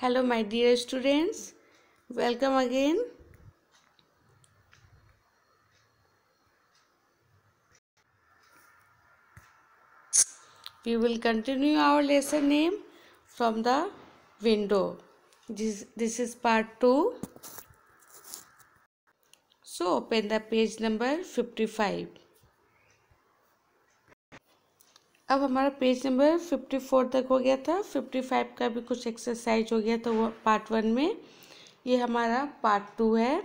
Hello, my dear students. Welcome again. We will continue our lesson name from the window. This is part 2. So, open the page number 55. अब हमारा page number 54 तक हो गया था। 55 का भी कुछ एक्सरसाइज हो गया था वो पार्ट 1 में। ये हमारा पार्ट 2 है।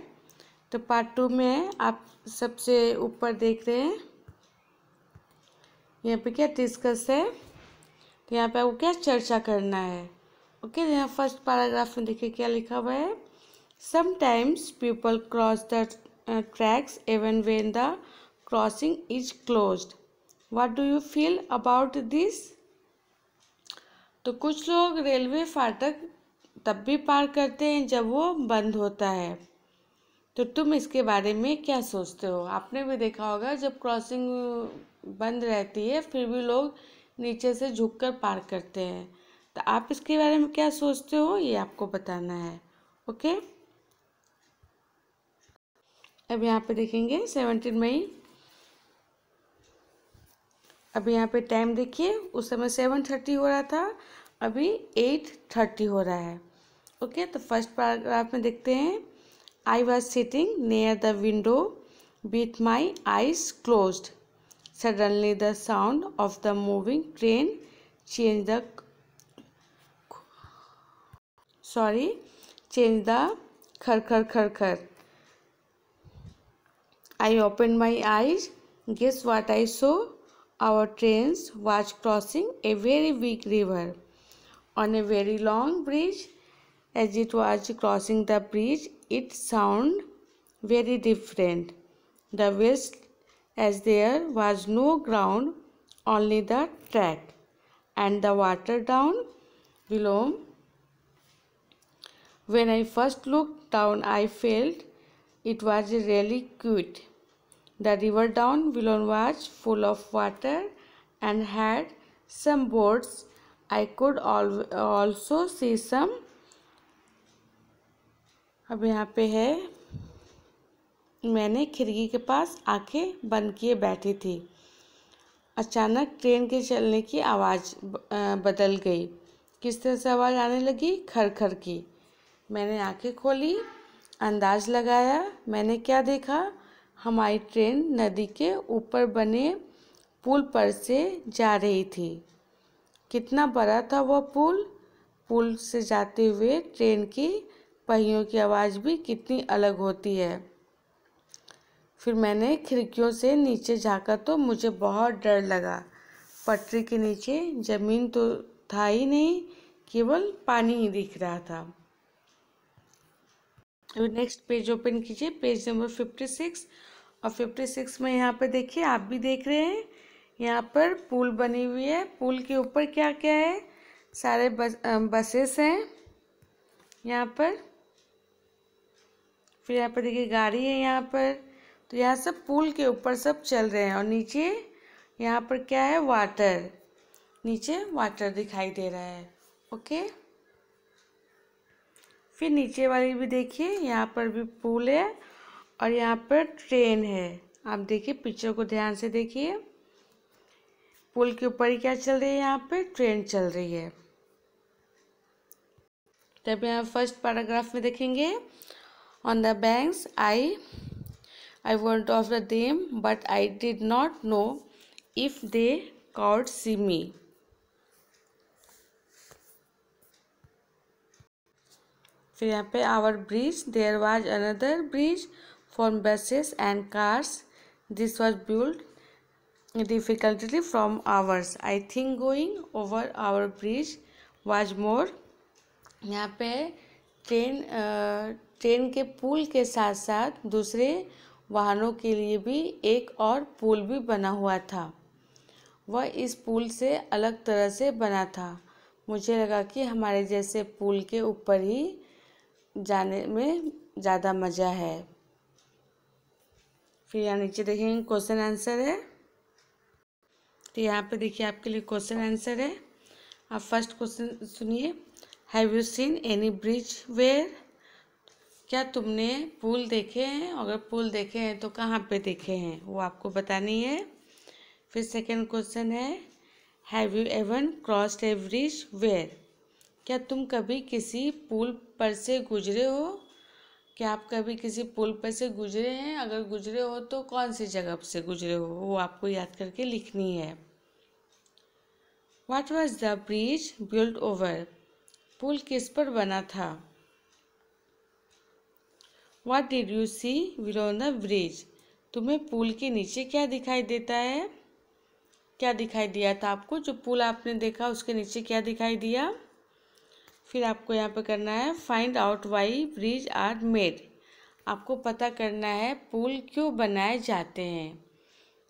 तो पार्ट 2 में आप सबसे ऊपर देख रहे हैं, यहाँ पे क्या डिस्कस है। तो यहाँ पे आपको क्या चर्चा करना है। ओके, यहाँ फर्स्ट पैराग्राफ में देखिए क्या लिखा हुआ है। Sometimes people cross the tracks even when the crossing is closed. What do you feel about this. तो कुछ लोग रेलवे फाटक तब भी पार करते हैं जब वो बंद होता है। तो तुम इसके बारे में क्या सोचते हो। आपने भी देखा होगा जब क्रॉसिंग बंद रहती है फिर भी लोग नीचे से झुककर पार करते हैं। तो आप इसके बारे में क्या सोचते हो ये आपको बताना है। ओके, अब यहाँ पे देखेंगे 17 मई। अभी यहाँ पे टाइम देखिए, उस समय 7:30 हो रहा था, अभी 8:30 हो रहा है। ओके, तो फर्स्ट पैराग्राफ में देखते हैं। I was sitting near the window with my eyes closed. Suddenly the sound of the moving train change the खर खर खर खर। I opened my eyes. Guess what I saw? Our trains was crossing a very big river on a very long bridge. As it was crossing the bridge, it sounded very different. The west, as there was no ground, only the track and the water down below. When I first looked down, I felt it was really cute. The river down below was full of water and had some boats. I could also see some. अब यहाँ पे है, मैंने खिड़की के पास आंखें बंद किए बैठी थी। अचानक ट्रेन के चलने की आवाज़ बदल गई। किस तरह से आवाज़ आने लगी? खर खर की। मैंने आंखें खोली, अंदाज लगाया। मैंने क्या देखा? हमारी ट्रेन नदी के ऊपर बने पुल पर से जा रही थी। कितना बड़ा था वह पुल। पुल से जाते हुए ट्रेन की पहियों की आवाज़ भी कितनी अलग होती है। फिर मैंने खिड़कियों से नीचे झांका तो मुझे बहुत डर लगा। पटरी के नीचे ज़मीन तो था ही नहीं, केवल पानी ही दिख रहा था। अभी नेक्स्ट पेज ओपन कीजिए, पेज नंबर 56। और 56 में यहाँ पर देखिए, आप भी देख रहे हैं यहाँ पर पुल बनी हुई है। पुल के ऊपर क्या क्या है? सारे बसेस हैं यहाँ पर। फिर यहाँ पर देखिए गाड़ी है यहाँ पर। तो यहाँ सब पुल के ऊपर सब चल रहे हैं। और नीचे यहाँ पर क्या है? वाटर। नीचे वाटर दिखाई दे रहा है। ओके, फिर नीचे वाली भी देखिए, यहाँ पर भी पुल है और यहाँ पर ट्रेन है। आप देखिए, पिक्चर को ध्यान से देखिए। पुल के ऊपर ही क्या चल रही है? यहाँ पे ट्रेन चल रही है। तब यहाँ फर्स्ट पैराग्राफ में देखेंगे। On the banks I want of the them but I did not know if they could see me. फिर यहाँ पे our bridge, there was another bridge for buses and cars. This was built difficultly from ours. I think going over our bridge was more. यहाँ पे train के पुल के साथ साथ दूसरे वाहनों के लिए भी एक और पुल भी बना हुआ था। वह इस पुल से अलग तरह से बना था। मुझे लगा कि हमारे जैसे पुल के ऊपर ही जाने में ज़्यादा मज़ा है। फिर यहाँ नीचे देखेंगे क्वेश्चन आंसर है। तो यहाँ पे देखिए आपके लिए क्वेश्चन आंसर है। आप फर्स्ट क्वेश्चन सुनिए। Have you seen any bridge where? क्या तुमने पुल देखे हैं? अगर पुल देखे हैं तो कहाँ पे देखे हैं, वो आपको बतानी है। फिर सेकंड क्वेश्चन है, have you ever crossed a bridge where? क्या तुम कभी किसी पुल पर से गुजरे हो? क्या आप कभी किसी पुल पर से गुजरे हैं? अगर गुजरे हो तो कौन सी जगह से गुजरे हो, वो आपको याद करके लिखनी है। What was the bridge built over? पुल किस पर बना था? What did you see below the bridge? तुम्हें पुल के नीचे क्या दिखाई देता है? क्या दिखाई दिया था आपको? जो पुल आपने देखा उसके नीचे क्या दिखाई दिया? फिर आपको यहाँ पे करना है find out why bridge are made. आपको पता करना है पुल क्यों बनाए जाते हैं।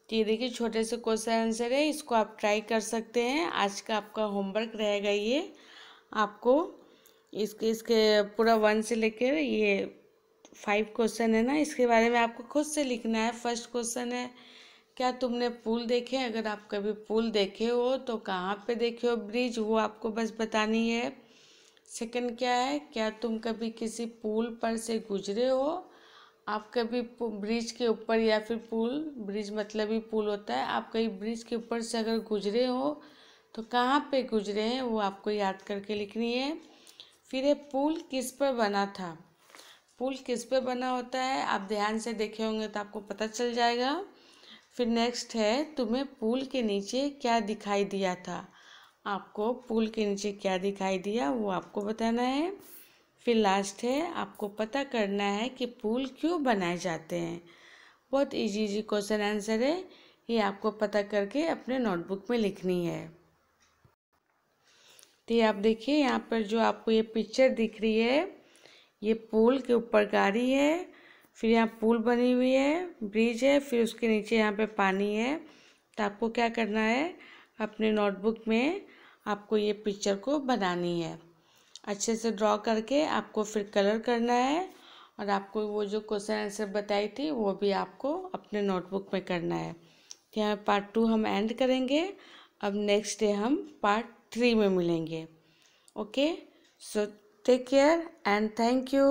तो ये देखिए छोटे से क्वेश्चन आंसर है, इसको आप ट्राई कर सकते हैं। आज का आपका होमवर्क रहेगा ये। आपको इसके पूरा 1 से लेकर ये 5 क्वेश्चन है ना, इसके बारे में आपको खुद से लिखना है। फर्स्ट क्वेश्चन है, क्या तुमने पुल देखे? अगर आप कभी पुल देखे हो तो कहाँ पे देखे हो ब्रिज, वो आपको बस बतानी है। सेकंड क्या है, क्या तुम कभी किसी पुल पर से गुजरे हो? आप कभी ब्रिज के ऊपर या फिर पुल, ब्रिज मतलब ही पुल होता है, आप कहीं ब्रिज के ऊपर से अगर गुजरे हो तो कहाँ पे गुजरे हैं, वो आपको याद करके लिखनी है। फिर ये पुल किस पर बना था? पुल किस पे बना होता है, आप ध्यान से देखे होंगे तो आपको पता चल जाएगा। फिर नेक्स्ट है, तुम्हें पुल के नीचे क्या दिखाई दिया था? आपको पुल के नीचे क्या दिखाई दिया, वो आपको बताना है। फिर लास्ट है, आपको पता करना है कि पुल क्यों बनाए जाते हैं। बहुत इजी क्वेश्चन आंसर है, ये आपको पता करके अपने नोटबुक में लिखनी है। तो ये आप देखिए यहाँ पर जो आपको ये पिक्चर दिख रही है, ये पुल के ऊपर गाड़ी है, फिर यहाँ पुल बनी हुई है, ब्रिज है, फिर उसके नीचे यहाँ पे पानी है। तो आपको क्या करना है, अपने नोटबुक में आपको ये पिक्चर को बनानी है। अच्छे से ड्रॉ करके आपको फिर कलर करना है, और आपको वो जो क्वेश्चन आंसर बताई थी वो भी आपको अपने नोटबुक में करना है। तो यहाँ पार्ट 2 हम एंड करेंगे। अब नेक्स्ट डे हम पार्ट 3 में मिलेंगे। Okay, so take care and thank you.